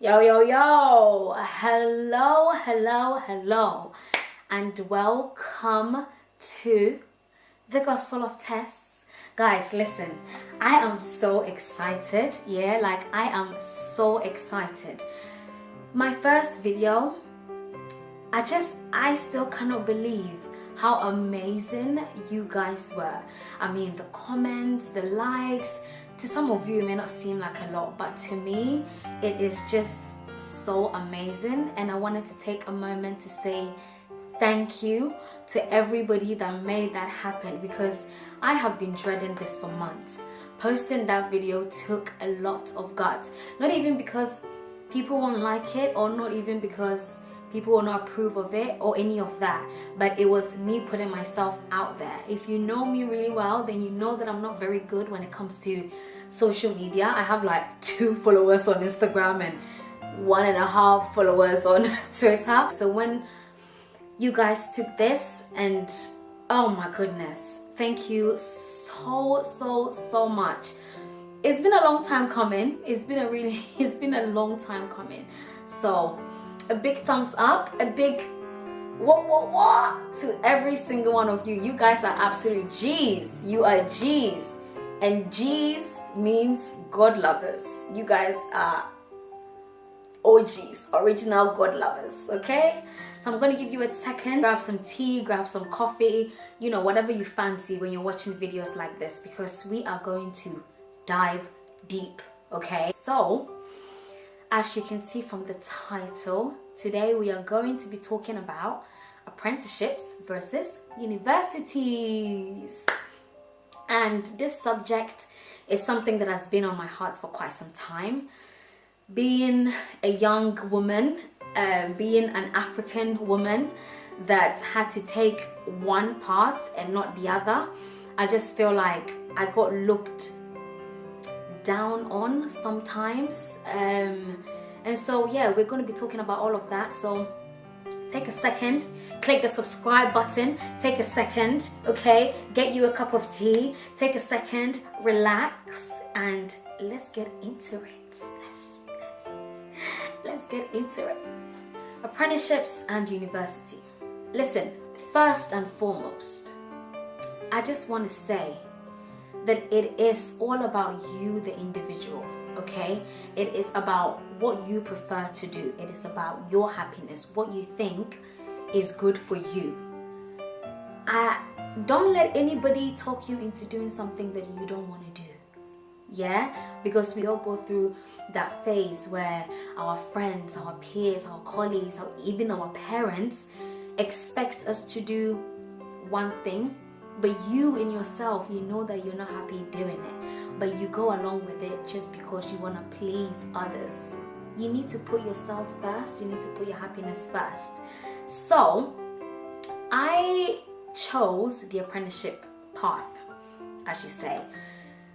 Yo, yo, yo, hello, and welcome to the Gospel of Tess. Guys, listen, I am so excited, I am so excited. My first video, I still cannot believe how amazing you guys were. I mean, the comments, the likes, to some of you it may not seem like a lot, but to me it is just so amazing. And I wanted to take a moment to say thank you to everybody that made that happen, because I have been dreading this for months. Posting that video took a lot of guts, not even because people won't like it, or not even because people will not approve of it or any of that, but it was me putting myself out there. If you know me really well, then you know that I'm not very good when it comes to social media. I have like 2 followers on Instagram and 1.5 followers on Twitter. So when you guys took this, and oh my goodness, thank you so much. It's been a long time coming. It's been a long time coming. So a big thumbs up, a big what to every single one of you. You guys are absolute G's. You are G's, and G's means God lovers. You guys are OGs, original God lovers, okay? So I'm going to give you a second, grab some tea, grab some coffee, you know, whatever you fancy when you're watching videos like this, because we are going to dive deep, okay? So as you can see from the title, today we are going to be talking about apprenticeships versus universities. And this subject is something that has been on my heart for quite some time. Being a young woman, being an African woman that had to take one path and not the other, I just feel like I got looked down on sometimes, and so yeah, we're going to be talking about all of that. So take a second, click the subscribe button, take a second, okay, get you a cup of tea, take a second, relax, and let's get into it. Let's get into it. Apprenticeships and university. Listen, first and foremost, I just want to say that it is all about you, the individual, okay? It is about what you prefer to do. It is about your happiness, what you think is good for you. Don't let anybody talk you into doing something that you don't want to do. Yeah, because we all go through that phase where our friends, our peers, our colleagues, or even our parents expect us to do one thing, but you in yourself, you know that you're not happy doing it, but you go along with it just because you want to please others. You need to put yourself first. You need to put your happiness first. So I chose the apprenticeship path, as you say.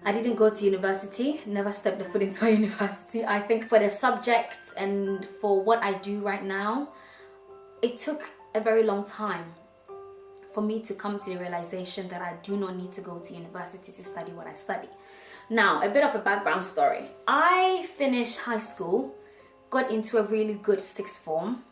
I didn't go to university, never stepped the foot into a university. I think for the subject and for what I do right now, it took a very long time for me to come to the realization that I do not need to go to university to study what I study. Now, a bit of a background story. I finished high school, got into a really good 6th form.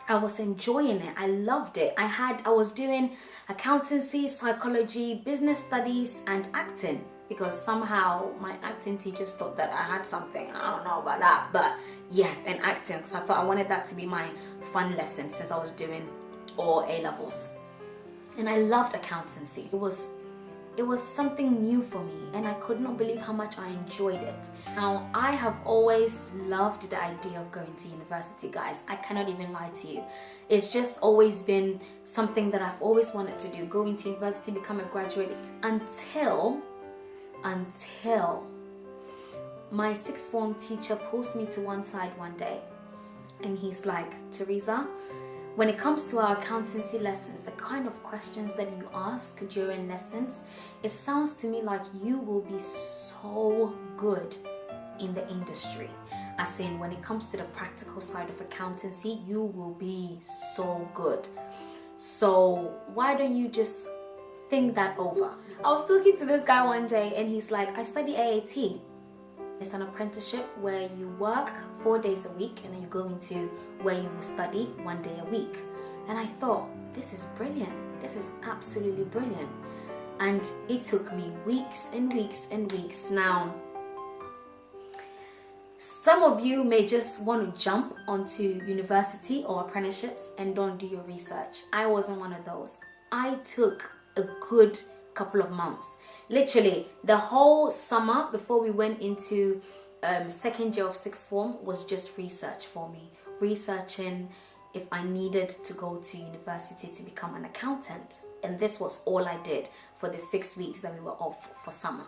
I was enjoying it. I loved it. I was doing accountancy, psychology, business studies, and acting, because somehow my acting teachers thought that I had something. I don't know about that, but yes, and acting, because I thought I wanted that to be my fun lesson since I was doing all A-levels. And I loved accountancy. It was something new for me, and I could not believe how much I enjoyed it. Now, I have always loved the idea of going to university, guys. I cannot even lie to you. It's just always been something that I've always wanted to do, go into university, become a graduate, until my 6th form teacher pulls me to one side one day, and he's like, Teresa, when it comes to our accountancy lessons, the kind of questions that you ask during lessons, it sounds to me like you will be so good in the industry. As in, when it comes to the practical side of accountancy, you will be so good. So why don't you just think that over? I was talking to this guy one day, and he's like, I study AAT. It's an apprenticeship where you work 4 days a week and then you go into where you will study 1 day a week. And I thought, this is brilliant. This is absolutely brilliant. And it took me weeks and weeks and weeks. Now, some of you may just want to jump onto university or apprenticeships and don't do your research. I wasn't one of those. I took a good couple of months. Literally, the whole summer before we went into second year of sixth form was just research for me. Researching if I needed to go to university to become an accountant. And this was all I did for the 6 weeks that we were off for summer.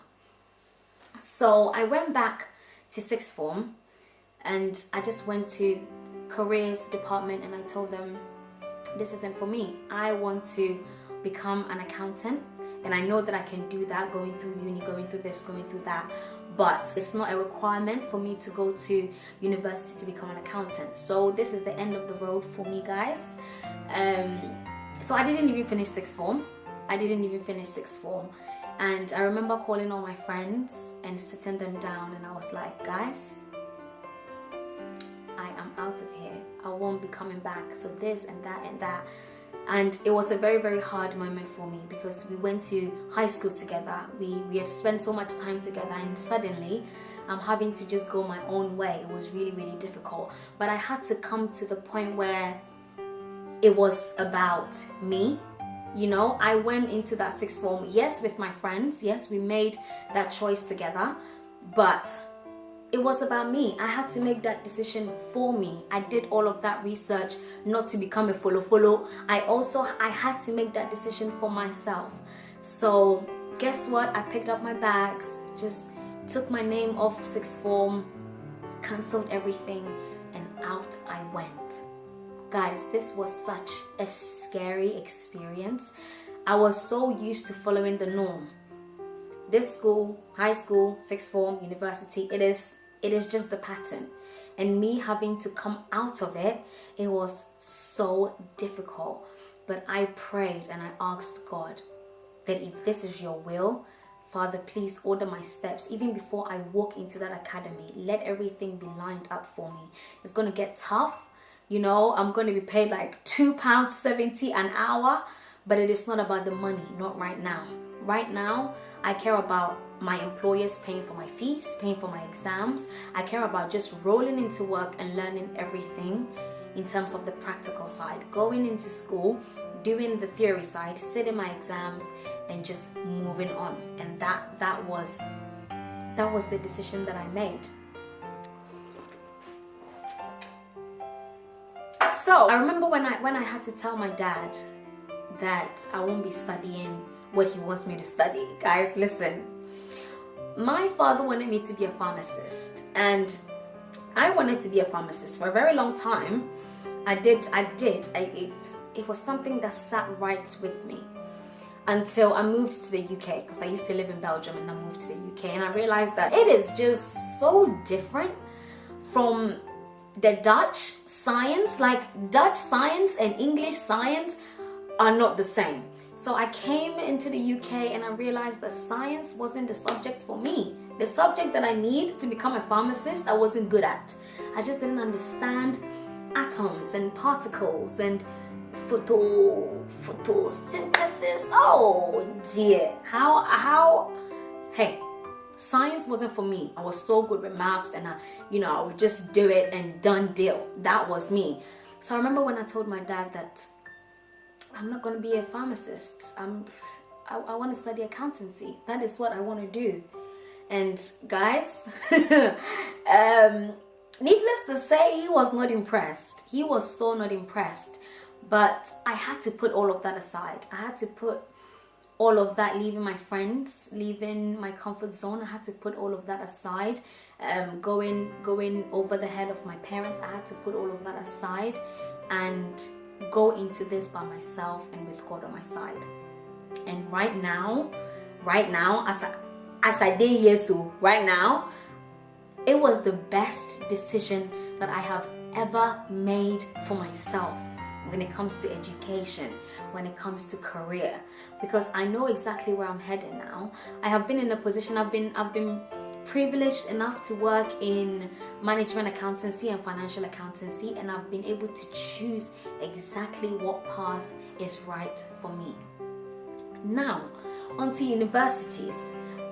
So I went back to sixth form and I just went to careers department and I told them, this isn't for me. I want to become an accountant, and I know that I can do that, going through uni, going through this, going through that, but it's not a requirement for me to go to university to become an accountant. So this is the end of the road for me, guys. So I didn't even finish sixth form. And I remember calling all my friends and sitting them down, and I was like, guys, I am out of here. I won't be coming back. So this and that and that. And it was a very, very hard moment for me because we went to high school together. We had spent so much time together, and suddenly I'm having to just go my own way. It was really, really difficult. But I had to come to the point where it was about me. You know, I went into that sixth form, yes, with my friends. Yes, we made that choice together. But it was about me. I had to make that decision for me. I did all of that research not to become a follow. I had to make that decision for myself. So guess what? I picked up my bags, just took my name off sixth form, cancelled everything, and out I went. Guys, this was such a scary experience. I was so used to following the norm. This school, high school, sixth form, university, it is just the pattern. And me having to come out of it, it was so difficult. But I prayed and I asked God that if this is your will, Father, please order my steps. Even before I walk into that academy, let everything be lined up for me. It's going to get tough. You know, I'm going to be paid like £2.70 an hour, but it is not about the money, not right now. Right now, I care about my employers paying for my fees, paying for my exams. I care about just rolling into work and learning everything in terms of the practical side. Going into school, doing the theory side, sitting my exams, and just moving on. And that was the decision that I made. So I remember when I had to tell my dad that I won't be studying what he wants me to study. Guys, listen. My father wanted me to be a pharmacist, and I wanted to be a pharmacist for a very long time. It was something that sat right with me until I moved to the UK, because I used to live in Belgium and I moved to the UK, and I realized that it is just so different from the Dutch science. Like, Dutch science and English science are not the same. So I came into the UK and I realized that science wasn't the subject for me. The subject that I need to become a pharmacist, I wasn't good at. I just didn't understand atoms and particles and photosynthesis. Oh dear. Hey, science wasn't for me. I was so good with maths, and I would just do it and done deal. That was me. So I remember when I told my dad that I'm not going to be a pharmacist. I want to study accountancy. That is what I want to do. And guys, needless to say, he was not impressed. He was so not impressed. But I had to put all of that aside. I had to put all of that, leaving my friends, leaving my comfort zone. I had to put all of that aside. Going over the head of my parents. I had to put all of that aside and go into this by myself and with God on my side. And right now, as I did here, so right now, it was the best decision that I have ever made for myself when it comes to education, when it comes to career, because I know exactly where I'm heading now. I have been in a position, I've been privileged enough to work in management accountancy and financial accountancy, and I've been able to choose exactly what path is right for me. Now, onto universities.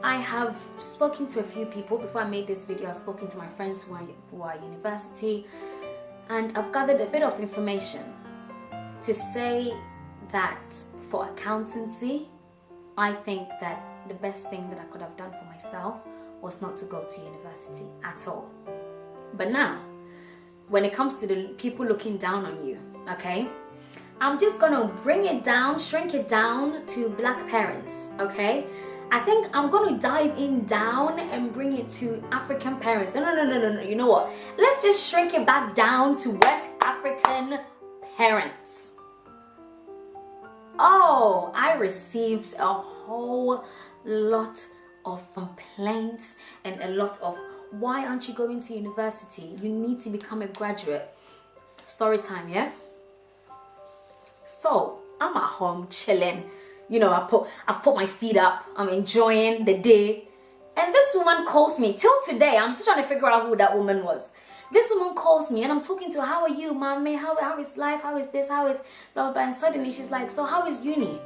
I have spoken to a few people before I made this video. I've spoken to my friends who are at university, and I've gathered a bit of information to say that for accountancy, I think that the best thing that I could have done for myself was not to go to university at all. But now, when it comes to the people looking down on you, okay, I'm just gonna bring it down, shrink it down to black parents, okay? I think I'm gonna dive in down and bring it to African parents. No. You know what? Let's just shrink it back down to West African parents. Oh, I received a whole lot of complaints and a lot of, why aren't you going to university? You need to become a graduate. Story time, yeah? So, I'm at home chilling. You know, I've put my feet up, I'm enjoying the day, and this woman calls me. Till today, I'm still trying to figure out who that woman was. This woman calls me and I'm talking to her, how are you, mommy? How is life? How is this? How is blah, blah, blah. And suddenly she's like, so how is uni?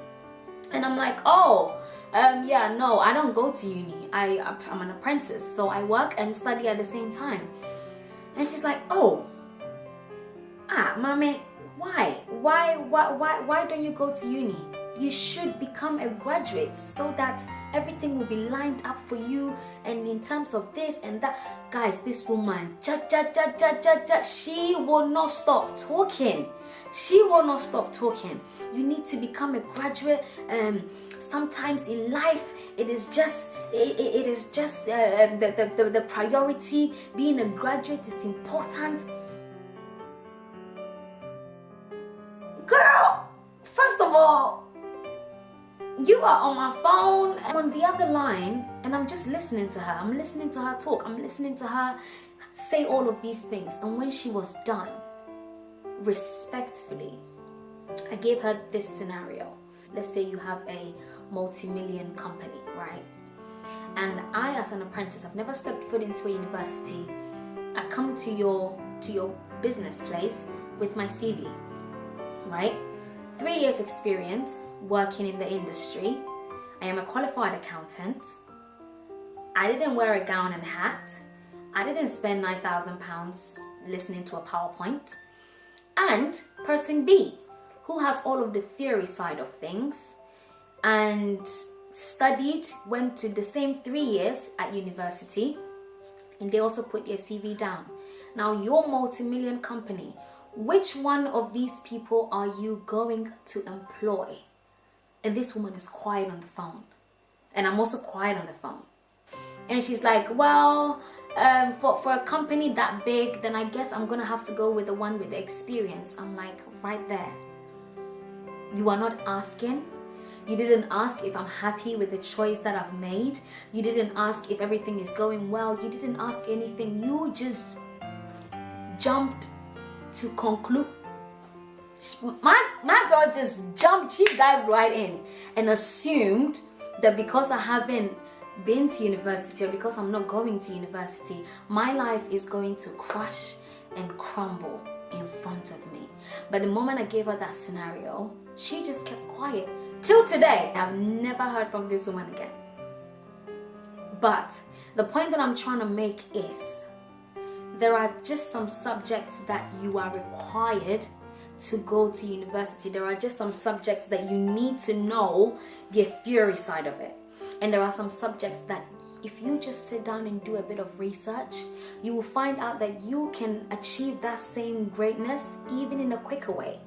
And I'm like, oh, yeah, no, I don't go to uni. I'm an apprentice, so I work and study at the same time. And she's like, oh, mommy, why don't you go to uni? You should become a graduate so that everything will be lined up for you, and in terms of this and that. Guys, this woman, she will not stop talking. She will not stop talking. You need to become a graduate. Sometimes in life, it is just the priority. Being a graduate is important. Girl, first of all, you are on my phone and on the other line, and I'm just listening to her. I'm listening to her talk. I'm listening to her say all of these things. And when she was done, respectfully, I gave her this scenario. Let's say you have a multi-million company, right? And I, as an apprentice, I've never stepped foot into a university. I come to your business place with my CV, right? 3 years experience working in the industry. I am a qualified accountant. I didn't wear a gown and hat. I didn't spend £9,000 listening to a PowerPoint. And person B, who has all of the theory side of things and studied, went to the same 3 years at university, and they also put their CV down. Now, your multi-million company, which one of these people are you going to employ? And this woman is quiet on the phone. And I'm also quiet on the phone. And she's like, well, for a company that big, then I guess I'm going to have to go with the one with the experience. I'm like, right there. You are not asking. You didn't ask if I'm happy with the choice that I've made. You didn't ask if everything is going well. You didn't ask anything. You just jumped to conclude. My girl just jumped, she dived right in and assumed that because I haven't been to university, or because I'm not going to university, my life is going to crash and crumble in front of me. But the moment I gave her that scenario, she just kept quiet. Till today, I've never heard from this woman again. But the point that I'm trying to make is, there are just some subjects that you are required to go to university. There are just some subjects that you need to know the theory side of it. And there are some subjects that if you just sit down and do a bit of research, you will find out that you can achieve that same greatness even in a quicker way.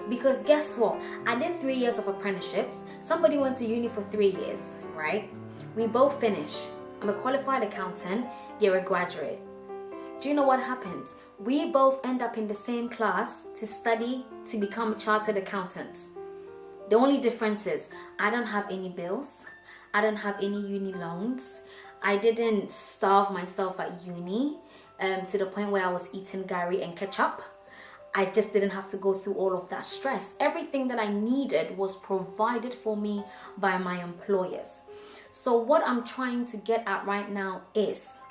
Because guess what? I did 3 years of apprenticeships. Somebody went to uni for 3 years, right? We both finished. I'm a qualified accountant. They're a graduate. Do you know what happens? We both end up in the same class to study to become chartered accountants. The only difference is I don't have any bills. I don't have any uni loans. I didn't starve myself at uni to the point where I was eating gari and ketchup. I just didn't have to go through all of that stress. Everything that I needed was provided for me by my employers. So what I'm trying to get at right now is,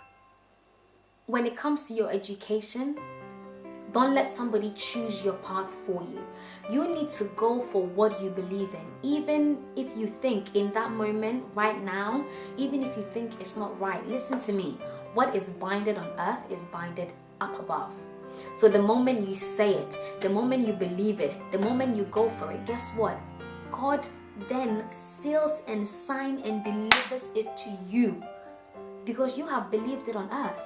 when it comes to your education, don't let somebody choose your path for you. You need to go for what you believe in. Even if you think in that moment right now, even if you think it's not right, listen to me. What is binded on earth is binded up above. So the moment you say it, the moment you believe it, the moment you go for it, guess what? God then seals and signs and delivers it to you, because you have believed it on earth,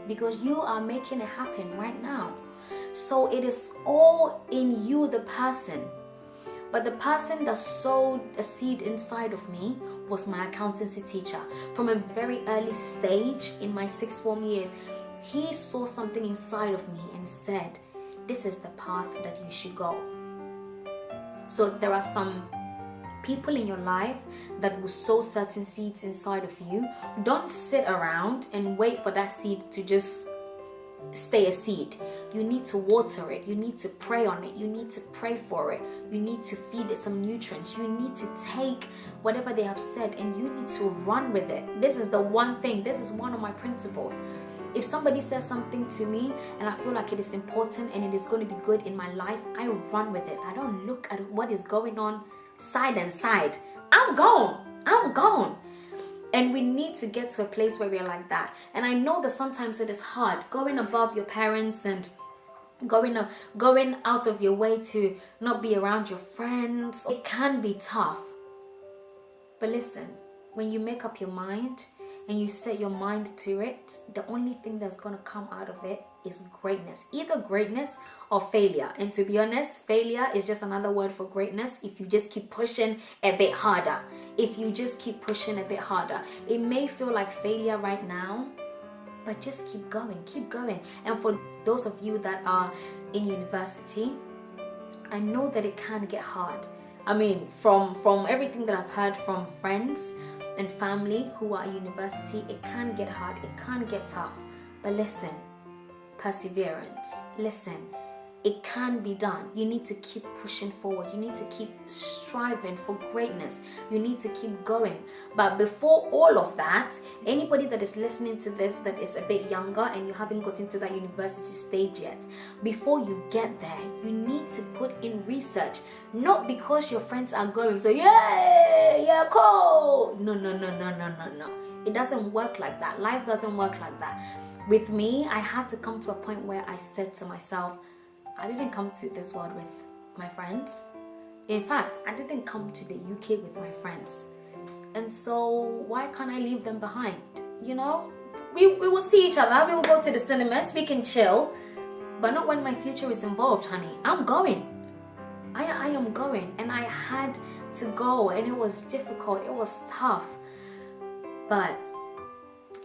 because you are making it happen right now. So it is all in you, the person. But the person that sowed a seed inside of me was my accountancy teacher. From a very early stage in my sixth form years, he saw something inside of me and said, this is the path that you should go. So there are some people in your life that will sow certain seeds inside of you. Don't sit around and wait for that seed to just stay a seed. You need to water it. You need to pray on it. You need to pray for it. You need to feed it some nutrients. You need to take whatever they have said and you need to run with it. This is the one thing. This is one of my principles. If somebody says something to me and I feel like it is important and it is going to be good in my life, I run with it. I don't look at what is going on side and side. I'm gone. I'm gone. And we need to get to a place where we're like that. And I know that sometimes it is hard going above your parents and going out of your way to not be around your friends. It can be tough. But listen, when you make up your mind and you set your mind to it, the only thing that's going to come out of it is greatness. Either greatness or failure. And to be honest, failure is just another word for greatness if you just keep pushing a bit harder. If you just keep pushing a bit harder. It may feel like failure right now, but just keep going, keep going. And for those of you that are in university, I know that it can get hard. I mean, from everything that I've heard from friends and family who are at university, it can get hard, it can get tough. But listen, perseverance. Listen, it can be done. You need to keep pushing forward. You need to keep striving for greatness. You need to keep going. But before all of that, anybody that is listening to this that is a bit younger and you haven't got into that university stage yet, before you get there, you need to put in research. Not because your friends are going, so yeah, cool. No. It doesn't work like that. Life doesn't work like that. With me, I had to come to a point where I said to myself, I didn't come to this world with my friends. In fact, I didn't come to the UK with my friends. And so why can't I leave them behind? You know, we will see each other. We will go to the cinemas. We can chill. But not when my future is involved, honey. I'm going. I am going. And I had to go. And it was difficult. It was tough. But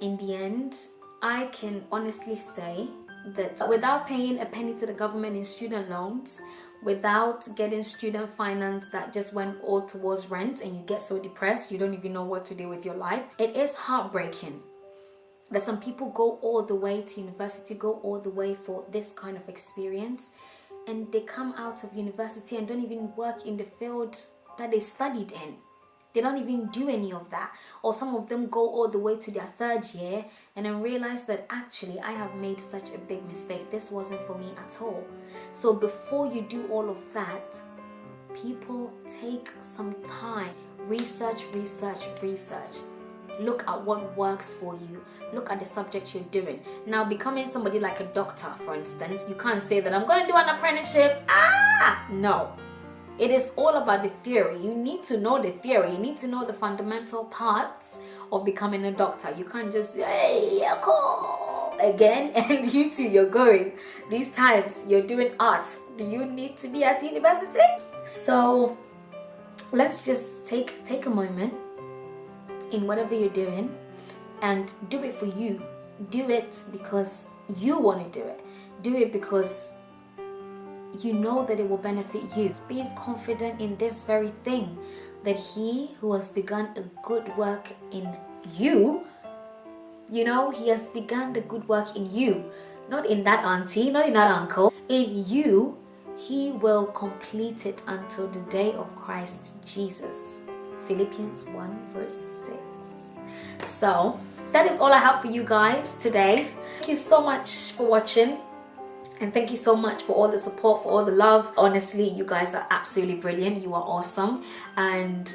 in the end, I can honestly say that without paying a penny to the government in student loans, without getting student finance that just went all towards rent and you get so depressed you don't even know what to do with your life, it is heartbreaking that some people go all the way to university, go all the way for this kind of experience, and they come out of university and don't even work in the field that they studied in. They don't even do any of that. Or some of them go all the way to their third year and then realize that actually I have made such a big mistake. This wasn't for me at all. So before you do all of that, people take some time. Research. Look at what works for you. Look at the subject you're doing. Now, becoming somebody like a doctor, for instance, you can't say that I'm going to do an apprenticeship. No. It is all about the theory. You need to know the theory. You need to know the fundamental parts of becoming a doctor. You can't just say, hey, cool, again, and you two, you're going. These times, you're doing art. Do you need to be at university? So, let's just take a moment in whatever you're doing and do it for you. Do it because you want to do it. Do it because you know that it will benefit you. Be confident in this very thing, that he who has begun a good work in you, he has begun the good work in you. Not in that auntie, not in that uncle. In you, he will complete it until the day of Christ Jesus. Philippians 1 verse 6. So that is all I have for you guys today. Thank you so much for watching. And thank you so much for all the support, for all the love. Honestly, you guys are absolutely brilliant. You are awesome. And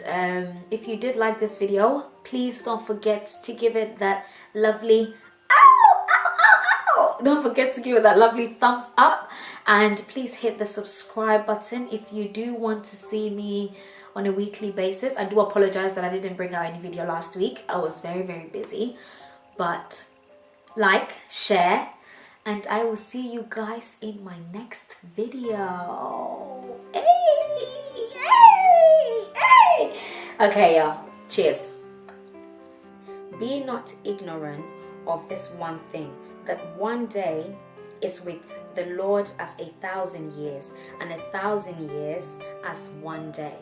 if you did like this video, please don't forget to give it that lovely don't forget to give it that lovely thumbs up, and please hit the subscribe button if you do want to see me on a weekly basis. I do apologize that I didn't bring out any video last week. I was very busy, but like, share, and I will see you guys in my next video. Hey. Okay, y'all, cheers. Be not ignorant of this one thing, that one day is with the Lord as 1,000 years, and 1,000 years as one day.